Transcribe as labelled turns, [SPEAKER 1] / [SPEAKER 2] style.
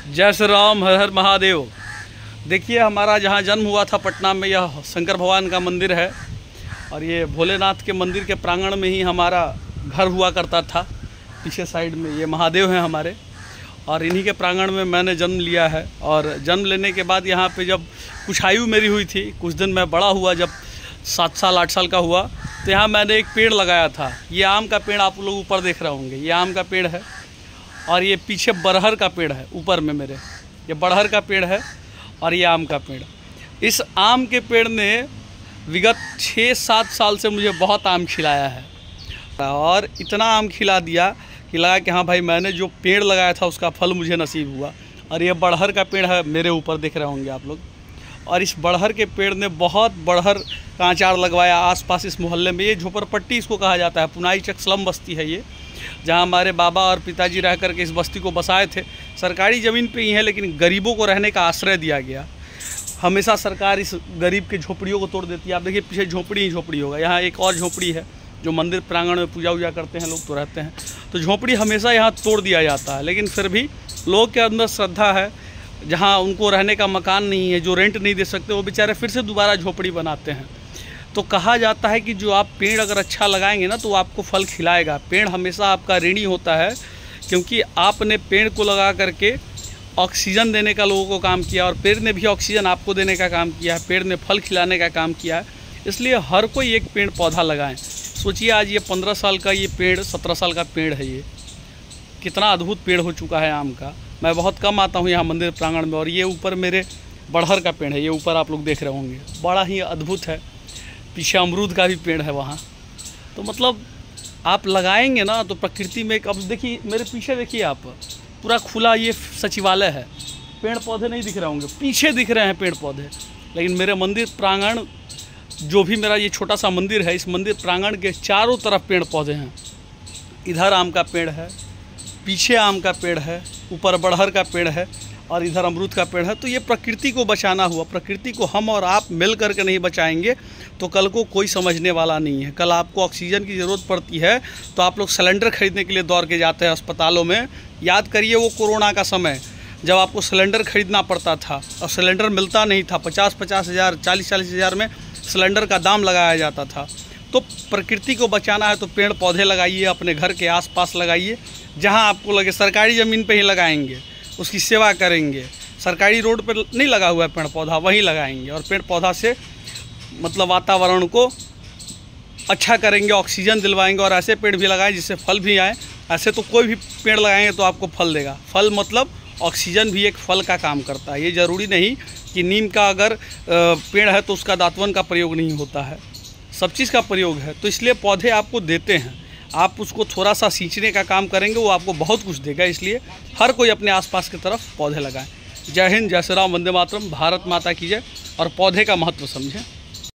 [SPEAKER 1] जय श्री राम, हर हर महादेव। देखिए, हमारा जहाँ जन्म हुआ था पटना में, यह शंकर भगवान का मंदिर है और ये भोलेनाथ के मंदिर के प्रांगण में ही हमारा घर हुआ करता था। पीछे साइड में ये महादेव हैं हमारे, और इन्हीं के प्रांगण में मैंने जन्म लिया है। और जन्म लेने के बाद यहाँ पे जब कुछ आयु मेरी हुई थी, कुछ दिन मैं बड़ा हुआ, जब 7 साल 8 साल का हुआ, तो यहाँ मैंने एक पेड़ लगाया था। ये आम का पेड़ आप लोग ऊपर देख रहे होंगे, ये आम का पेड़ है। और ये पीछे बरहर का पेड़ है, ऊपर में मेरे ये बरहर का पेड़ है और ये आम का पेड़। इस आम के पेड़ ने विगत 6-7 साल से मुझे बहुत आम खिलाया है, और इतना आम खिला दिया कि लगा कि हाँ भाई, मैंने जो पेड़ लगाया था उसका फल मुझे नसीब हुआ। और ये बरहर का पेड़ है, मेरे ऊपर देख रहे होंगे आप लोग। और इस बरहर के पेड़ ने बहुत बरहर का अचार लगवाया आसपास इस मोहल्ले में। ये झोपड़पट्टी इसको कहा जाता है, पुनाई चक स्लम बस्ती है ये, जहाँ हमारे बाबा और पिताजी रह करके इस बस्ती को बसाए थे। सरकारी ज़मीन पे ही है, लेकिन गरीबों को रहने का आश्रय दिया गया। हमेशा सरकार इस गरीब के झोपड़ियों को तोड़ देती है। आप देखिए, पीछे झोपड़ी ही झोपड़ी होगा। यहाँ एक और झोपड़ी है जो मंदिर प्रांगण में पूजा वूजा करते हैं लोग, तो रहते हैं। तो झोपड़ी हमेशा यहाँ तोड़ दिया जाता है, लेकिन फिर भी लोग के अंदर श्रद्धा है। जहाँ उनको रहने का मकान नहीं है, जो रेंट नहीं दे सकते, वो बेचारे फिर से दोबारा झोपड़ी बनाते हैं। तो कहा जाता है कि जो आप पेड़ अगर अच्छा लगाएंगे ना, तो आपको फल खिलाएगा। पेड़ हमेशा आपका ऋणी होता है, क्योंकि आपने पेड़ को लगा करके ऑक्सीजन देने का लोगों को काम किया, और पेड़ ने भी ऑक्सीजन आपको देने का काम किया है, पेड़ ने फल खिलाने का काम किया है। इसलिए हर कोई एक पेड़ पौधा लगाएं। सोचिए, आज ये 15 साल का ये पेड़ 17 साल का पेड़ है, ये कितना अद्भुत पेड़ हो चुका है आम का। मैं बहुत कम आता हूँ यहाँ मंदिर प्रांगण में। और ये ऊपर मेरे बरहर का पेड़ है, ये ऊपर आप लोग देख रहे होंगे, बड़ा ही अद्भुत है। पीछे अमरूद का भी पेड़ है वहाँ। तो मतलब आप लगाएंगे ना, तो प्रकृति में अब देखिए, मेरे पीछे देखिए आप, पूरा खुला ये सचिवालय है। पेड़ पौधे नहीं दिख रहे होंगे, पीछे दिख रहे हैं पेड़ पौधे, लेकिन मेरे मंदिर प्रांगण, जो भी मेरा ये छोटा सा मंदिर है, इस मंदिर प्रांगण के चारों तरफ पेड़ पौधे हैं। इधर आम का पेड़ है, पीछे आम का पेड़ है, ऊपर बरहर का पेड़ है, और इधर अमरूद का पेड़ है। तो ये प्रकृति को बचाना हुआ। प्रकृति को हम और आप मिल करके नहीं बचाएंगे तो कल को कोई समझने वाला नहीं है। कल आपको ऑक्सीजन की ज़रूरत पड़ती है तो आप लोग सिलेंडर खरीदने के लिए दौड़ के जाते हैं अस्पतालों में। याद करिए वो कोरोना का समय, जब आपको सिलेंडर खरीदना पड़ता था और सिलेंडर मिलता नहीं था। 50-50 हज़ार, 40-40 हज़ार में सिलेंडर का दाम लगाया जाता था। तो प्रकृति को बचाना है तो पेड़ पौधे लगाइए, अपने घर के आसपास लगाइए। जहाँ आपको लगे, सरकारी ज़मीन पे ही लगाएंगे, उसकी सेवा करेंगे। सरकारी रोड पर नहीं लगा हुआ है पेड़ पौधा, वहीं लगाएंगे। और पेड़ पौधा से मतलब वातावरण को अच्छा करेंगे, ऑक्सीजन दिलवाएंगे। और ऐसे पेड़ भी लगाएं जिससे फल भी आए। ऐसे तो कोई भी पेड़ लगाएंगे तो आपको फल देगा। फल मतलब ऑक्सीजन भी एक फल का काम करता है। ये ज़रूरी नहीं कि नीम का अगर पेड़ है तो उसका दातवन का प्रयोग नहीं होता है, सब चीज़ का प्रयोग है। तो इसलिए पौधे आपको देते हैं, आप उसको थोड़ा सा सींचने का काम करेंगे, वो आपको बहुत कुछ देगा। इसलिए हर कोई अपने आसपास की तरफ पौधे लगाएं। जय हिंद, जय श्री राम, वंदे मातरम, भारत माता की जय। और पौधे का महत्व समझें।